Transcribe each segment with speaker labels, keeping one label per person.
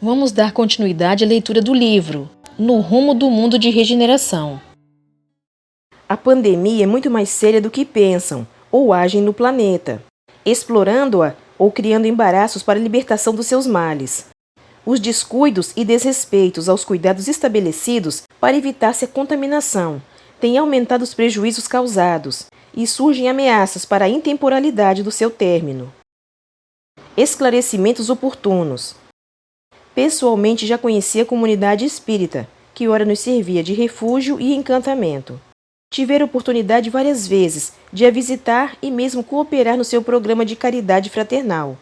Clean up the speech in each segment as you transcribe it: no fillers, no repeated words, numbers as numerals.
Speaker 1: Vamos dar continuidade à leitura do livro No Rumo do Mundo de Regeneração.
Speaker 2: A pandemia é muito mais séria do que pensam ou agem no planeta, explorando-a ou criando embaraços para a libertação dos seus males. Os descuidos e desrespeitos aos cuidados estabelecidos para evitar-se a contaminação têm aumentado os prejuízos causados e surgem ameaças para a intemporalidade do seu término. Esclarecimentos oportunos. Pessoalmente já conheci a comunidade espírita, que ora nos servia de refúgio e encantamento. Tive a oportunidade várias vezes de a visitar e mesmo cooperar no seu programa de caridade fraternal,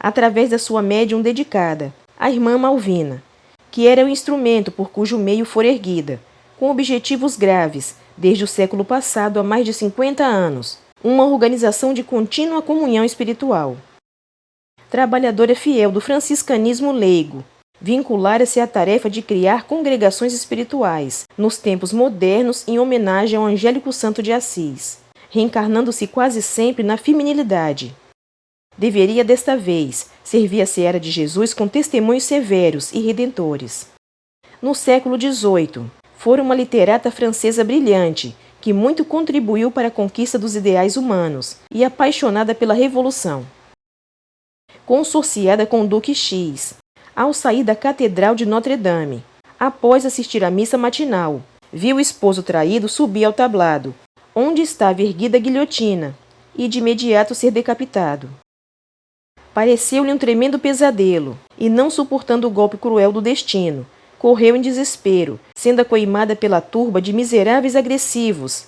Speaker 2: através da sua médium dedicada, a irmã Malvina, que era o instrumento por cujo meio for erguida, com objetivos graves, desde o século passado há mais de 50 anos, uma organização de contínua comunhão espiritual. Trabalhadora fiel do franciscanismo leigo, vinculara-se à tarefa de criar congregações espirituais nos tempos modernos em homenagem ao Angélico Santo de Assis, reencarnando-se quase sempre na feminilidade. Deveria desta vez servir a seara de Jesus com testemunhos severos e redentores. No século XVIII, fora uma literata francesa brilhante, que muito contribuiu para a conquista dos ideais humanos e apaixonada pela Revolução. Consorciada com o Duque X, ao sair da Catedral de Notre-Dame, após assistir à missa matinal, viu o esposo traído subir ao tablado, onde estava erguida a guilhotina, e de imediato ser decapitado. Pareceu-lhe um tremendo pesadelo, e não suportando o golpe cruel do destino, correu em desespero, sendo acoimada pela turba de miseráveis agressivos.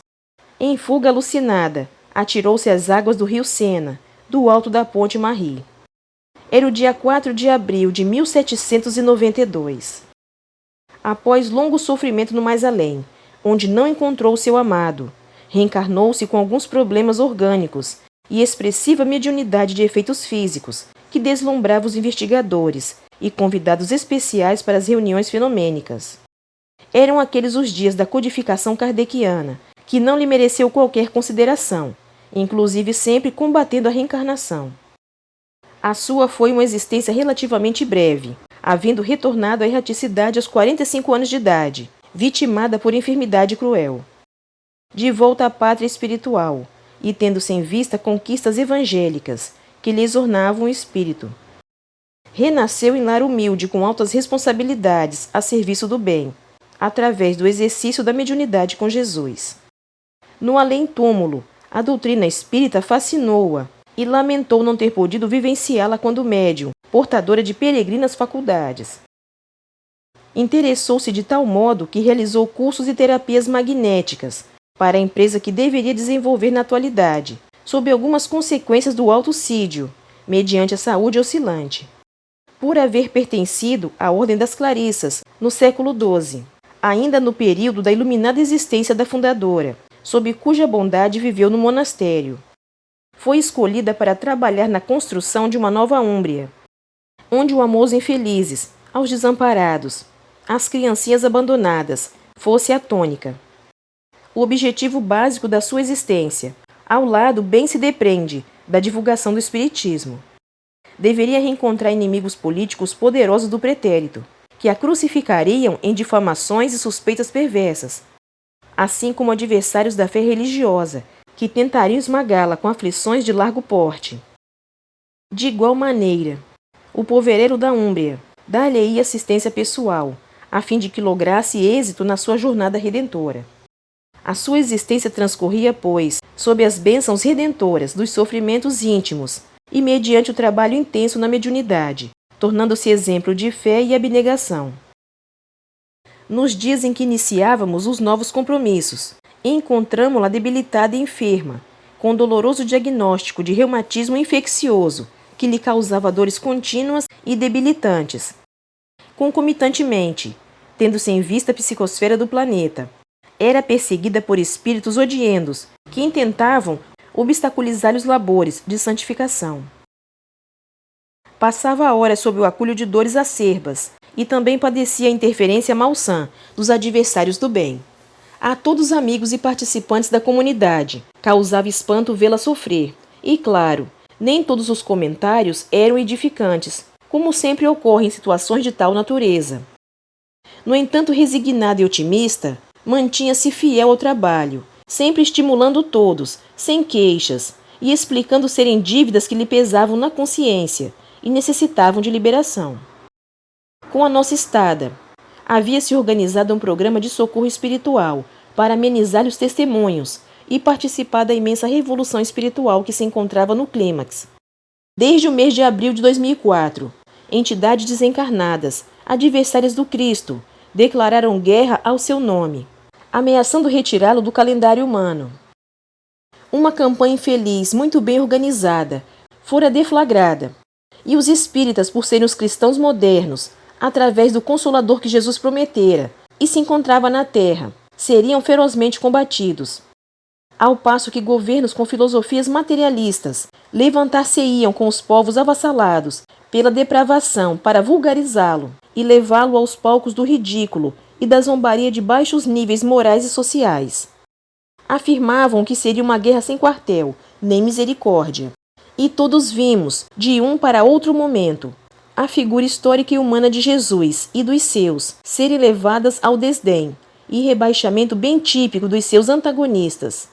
Speaker 2: Em fuga alucinada, atirou-se às águas do rio Sena, do alto da Ponte Marie. Era o dia 4 de abril de 1792. Após longo sofrimento no mais além, onde não encontrou seu amado, reencarnou-se com alguns problemas orgânicos e expressiva mediunidade de efeitos físicos, que deslumbrava os investigadores e convidados especiais para as reuniões fenomênicas. Eram aqueles os dias da codificação kardeciana, que não lhe mereceu qualquer consideração, inclusive sempre combatendo a reencarnação. A sua foi uma existência relativamente breve, havendo retornado à erraticidade aos 45 anos de idade, vitimada por enfermidade cruel. De volta à pátria espiritual, e tendo-se em vista conquistas evangélicas, que lhe ornavam o espírito. Renasceu em lar humilde com altas responsabilidades a serviço do bem, através do exercício da mediunidade com Jesus. No além-túmulo, a doutrina espírita fascinou-a, e lamentou não ter podido vivenciá-la quando médium, portadora de peregrinas faculdades. Interessou-se de tal modo que realizou cursos e terapias magnéticas para a empresa que deveria desenvolver na atualidade, sob algumas consequências do autossídio, mediante a saúde oscilante. Por haver pertencido à Ordem das Clarissas no século XII, ainda no período da iluminada existência da fundadora, sob cuja bondade viveu no monastério. Foi escolhida para trabalhar na construção de uma nova Úmbria, onde o amor aos infelizes, aos desamparados, às criancinhas abandonadas, fosse a tônica. O objetivo básico da sua existência, ao lado bem se depreende da divulgação do espiritismo. Deveria reencontrar inimigos políticos poderosos do pretérito, que a crucificariam em difamações e suspeitas perversas, assim como adversários da fé religiosa, que tentariam esmagá-la com aflições de largo porte. De igual maneira, o povereiro da Úmbria dar-lhe-ia assistência pessoal, a fim de que lograsse êxito na sua jornada redentora. A sua existência transcorria, pois, sob as bênçãos redentoras dos sofrimentos íntimos e mediante o trabalho intenso na mediunidade, tornando-se exemplo de fé e abnegação. Nos dias em que iniciávamos os novos compromissos, encontramo-la debilitada e enferma, com doloroso diagnóstico de reumatismo infeccioso, que lhe causava dores contínuas e debilitantes. Concomitantemente, tendo-se em vista a psicosfera do planeta, era perseguida por espíritos odiendos, que intentavam obstaculizar os labores de santificação. Passava horas sob o acúlio de dores acerbas, e também padecia a interferência malsã dos adversários do bem. A todos os amigos e participantes da comunidade causava espanto vê-la sofrer, e claro, nem todos os comentários eram edificantes, como sempre ocorre em situações de tal natureza. No entanto, resignada e otimista, mantinha-se fiel ao trabalho, sempre estimulando todos, sem queixas, e explicando serem dívidas que lhe pesavam na consciência e necessitavam de liberação. Com a nossa estada, havia-se organizado um programa de socorro espiritual para amenizar os testemunhos e participar da imensa revolução espiritual que se encontrava no clímax. Desde o mês de abril de 2004, entidades desencarnadas, adversárias do Cristo, declararam guerra ao seu nome, ameaçando retirá-lo do calendário humano. Uma campanha infeliz, muito bem organizada, fora deflagrada, e os espíritas, por serem os cristãos modernos, através do Consolador que Jesus prometera e se encontrava na Terra, seriam ferozmente combatidos. Ao passo que governos com filosofias materialistas levantar-se-iam com os povos avassalados pela depravação para vulgarizá-lo e levá-lo aos palcos do ridículo e da zombaria de baixos níveis morais e sociais. Afirmavam que seria uma guerra sem quartel, nem misericórdia. E todos vimos, de um para outro momento, a figura histórica e humana de Jesus e dos seus serem levadas ao desdém e rebaixamento bem típico dos seus antagonistas.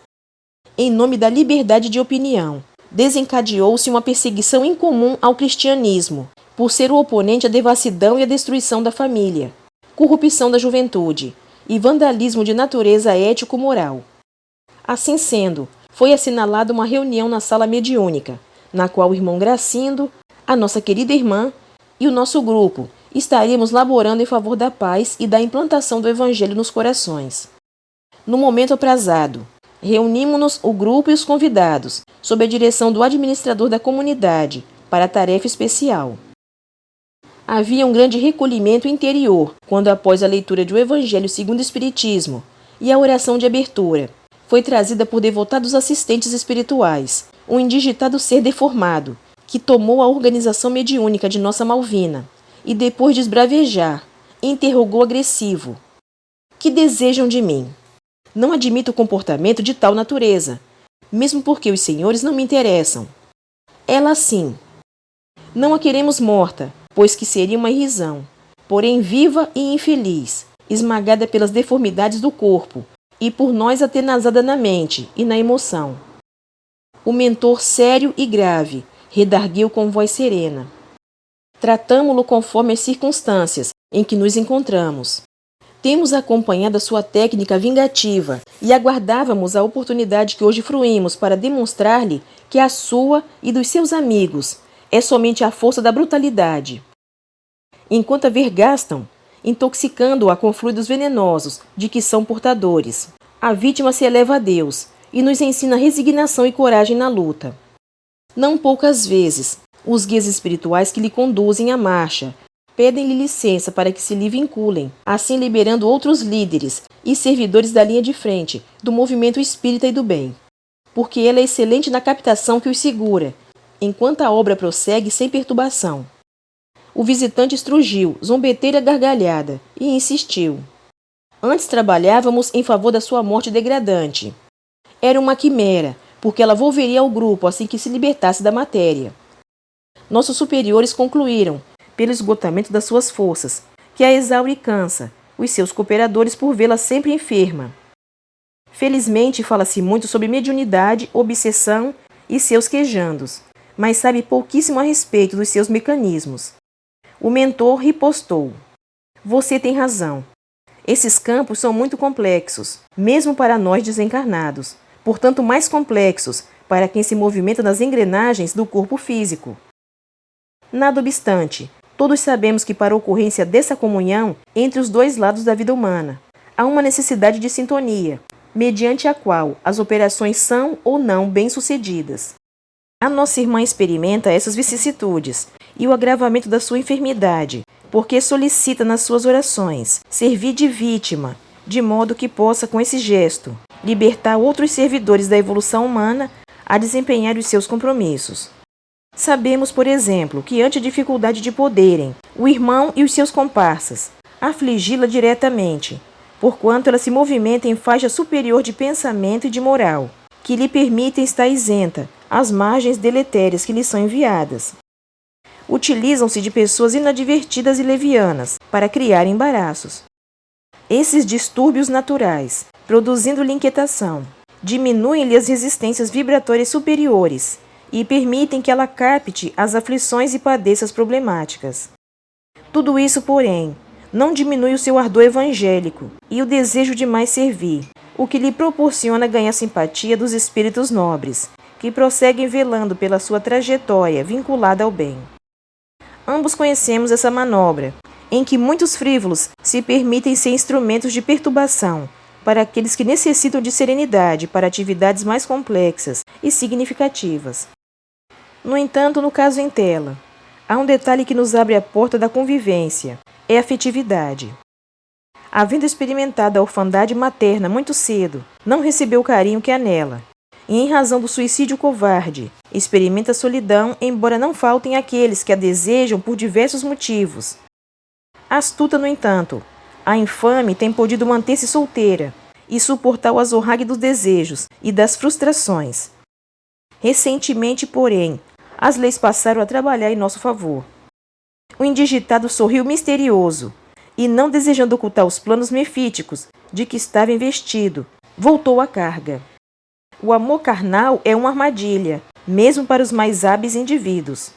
Speaker 2: Em nome da liberdade de opinião, desencadeou-se uma perseguição incomum ao cristianismo, por ser o oponente à devassidão e à destruição da família, corrupção da juventude e vandalismo de natureza ético-moral. Assim sendo, foi assinalada uma reunião na sala mediúnica, na qual o irmão Gracindo, a nossa querida irmã e o nosso grupo estaríamos laborando em favor da paz e da implantação do Evangelho nos corações. No momento aprazado, reunimos-nos o grupo e os convidados, sob a direção do administrador da comunidade, para a tarefa especial. Havia um grande recolhimento interior, quando após a leitura do Evangelho segundo o Espiritismo e a oração de abertura, foi trazida por devotados assistentes espirituais, um indigitado ser deformado, que tomou a organização mediúnica de nossa Malvina, e depois de esbravejar, interrogou agressivo: "Que desejam de mim? Não admito comportamento de tal natureza, mesmo porque os senhores não me interessam. Ela sim. Não a queremos morta, pois que seria uma irrisão, porém viva e infeliz, esmagada pelas deformidades do corpo, e por nós atenazada na mente e na emoção." O mentor, sério e grave, redarguiu com voz serena: "Tratamo-lo conforme as circunstâncias em que nos encontramos. Temos acompanhado a sua técnica vingativa e aguardávamos a oportunidade que hoje fruímos para demonstrar-lhe que a sua e dos seus amigos é somente a força da brutalidade. Enquanto a vergastam, intoxicando-a com fluidos venenosos de que são portadores, a vítima se eleva a Deus e nos ensina resignação e coragem na luta. Não poucas vezes, os guias espirituais que lhe conduzem a marcha pedem-lhe licença para que se lhe vinculem, assim liberando outros líderes e servidores da linha de frente do movimento espírita e do bem, porque ela é excelente na captação que os segura, enquanto a obra prossegue sem perturbação." O visitante estrugiu, zombeteira gargalhada, e insistiu: "Antes trabalhávamos em favor da sua morte degradante. Era uma quimera, porque ela volveria ao grupo assim que se libertasse da matéria. Nossos superiores concluíram, pelo esgotamento das suas forças, que a exaure e cansa, os seus cooperadores por vê-la sempre enferma. Felizmente fala-se muito sobre mediunidade, obsessão e seus quejandos, mas sabe pouquíssimo a respeito dos seus mecanismos." O mentor ripostou: "Você tem razão. Esses campos são muito complexos, mesmo para nós desencarnados, portanto mais complexos para quem se movimenta nas engrenagens do corpo físico. Nada obstante, todos sabemos que para a ocorrência dessa comunhão entre os dois lados da vida humana, há uma necessidade de sintonia, mediante a qual as operações são ou não bem-sucedidas. A nossa irmã experimenta essas vicissitudes e o agravamento da sua enfermidade, porque solicita nas suas orações servir de vítima, de modo que possa, com esse gesto, libertar outros servidores da evolução humana a desempenhar os seus compromissos. Sabemos, por exemplo, que ante a dificuldade de poderem, o irmão e os seus comparsas, afligi-la diretamente, porquanto ela se movimenta em faixa superior de pensamento e de moral, que lhe permitem estar isenta às margens deletérias que lhe são enviadas. Utilizam-se de pessoas inadvertidas e levianas para criar embaraços. Esses distúrbios naturais, produzindo-lhe inquietação, diminuem-lhe as resistências vibratórias superiores e permitem que ela capte as aflições e padeça as problemáticas. Tudo isso, porém, não diminui o seu ardor evangélico e o desejo de mais servir, o que lhe proporciona ganhar simpatia dos espíritos nobres, que prosseguem velando pela sua trajetória vinculada ao bem. Ambos conhecemos essa manobra, em que muitos frívolos se permitem ser instrumentos de perturbação para aqueles que necessitam de serenidade para atividades mais complexas e significativas. No entanto, no caso em tela, há um detalhe que nos abre a porta da convivência, é a afetividade. Havendo experimentado a orfandade materna muito cedo, não recebeu o carinho que há nela, e em razão do suicídio covarde, experimenta a solidão, embora não faltem aqueles que a desejam por diversos motivos. Astuta, no entanto, a infame tem podido manter-se solteira e suportar o azorrague dos desejos e das frustrações. Recentemente, porém, as leis passaram a trabalhar em nosso favor. O indigitado sorriu misterioso e, não desejando ocultar os planos mefíticos de que estava investido, voltou à carga. O amor carnal é uma armadilha, mesmo para os mais hábeis indivíduos.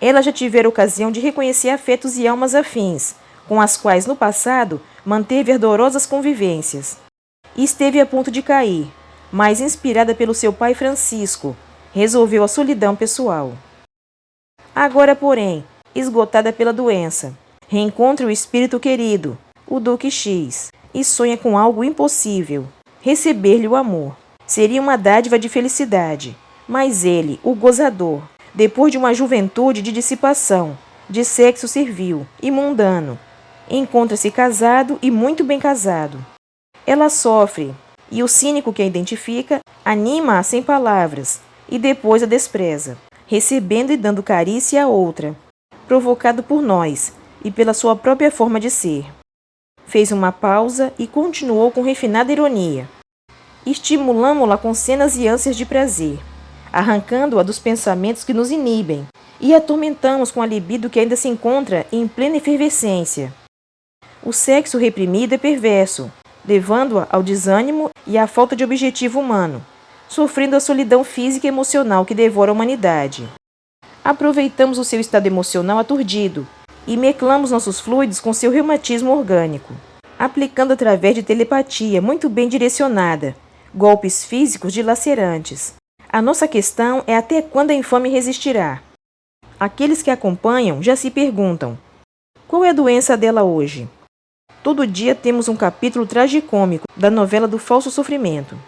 Speaker 2: Ela já tivera ocasião de reconhecer afetos e almas afins, com as quais no passado manteve ardorosas convivências. E esteve a ponto de cair, mas inspirada pelo seu pai Francisco, resolveu a solidão pessoal. Agora, porém, esgotada pela doença, reencontra o espírito querido, o Duque X, e sonha com algo impossível, receber-lhe o amor. Seria uma dádiva de felicidade, mas ele, o gozador, depois de uma juventude de dissipação, de sexo servil e mundano, encontra-se casado e muito bem casado. Ela sofre, e o cínico que a identifica anima-a sem palavras, e depois a despreza, recebendo e dando carícia a outra, provocado por nós e pela sua própria forma de ser. Fez uma pausa e continuou com refinada ironia. Estimulamo-la com cenas e ânsias de prazer, arrancando-a dos pensamentos que nos inibem, e atormentamos com a libido que ainda se encontra em plena efervescência. O sexo reprimido é perverso, levando-a ao desânimo e à falta de objetivo humano, sofrendo a solidão física e emocional que devora a humanidade. Aproveitamos o seu estado emocional aturdido e mesclamos nossos fluidos com seu reumatismo orgânico, aplicando através de telepatia muito bem direcionada golpes físicos dilacerantes. A nossa questão é até quando a infame resistirá. Aqueles que a acompanham já se perguntam: qual é a doença dela hoje? Todo dia temos um capítulo tragicômico da novela do falso sofrimento.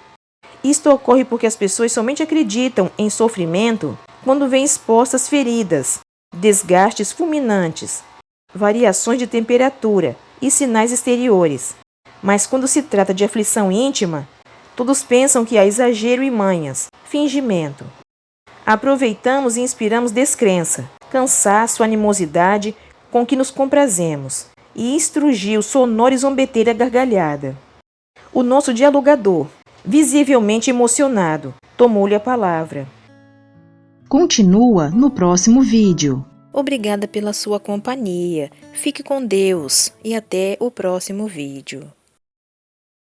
Speaker 2: Isto ocorre porque as pessoas somente acreditam em sofrimento quando veem expostas feridas, desgastes fulminantes, variações de temperatura e sinais exteriores. Mas quando se trata de aflição íntima, todos pensam que há exagero e manhas, fingimento. Aproveitamos e inspiramos descrença, cansaço, animosidade com que nos comprazemos, e instrugiu sonora e zombeteira gargalhada. O nosso dialogador, visivelmente emocionado, tomou-lhe a palavra.
Speaker 3: Continua no próximo vídeo.
Speaker 1: Obrigada pela sua companhia. Fique com Deus e até o próximo vídeo.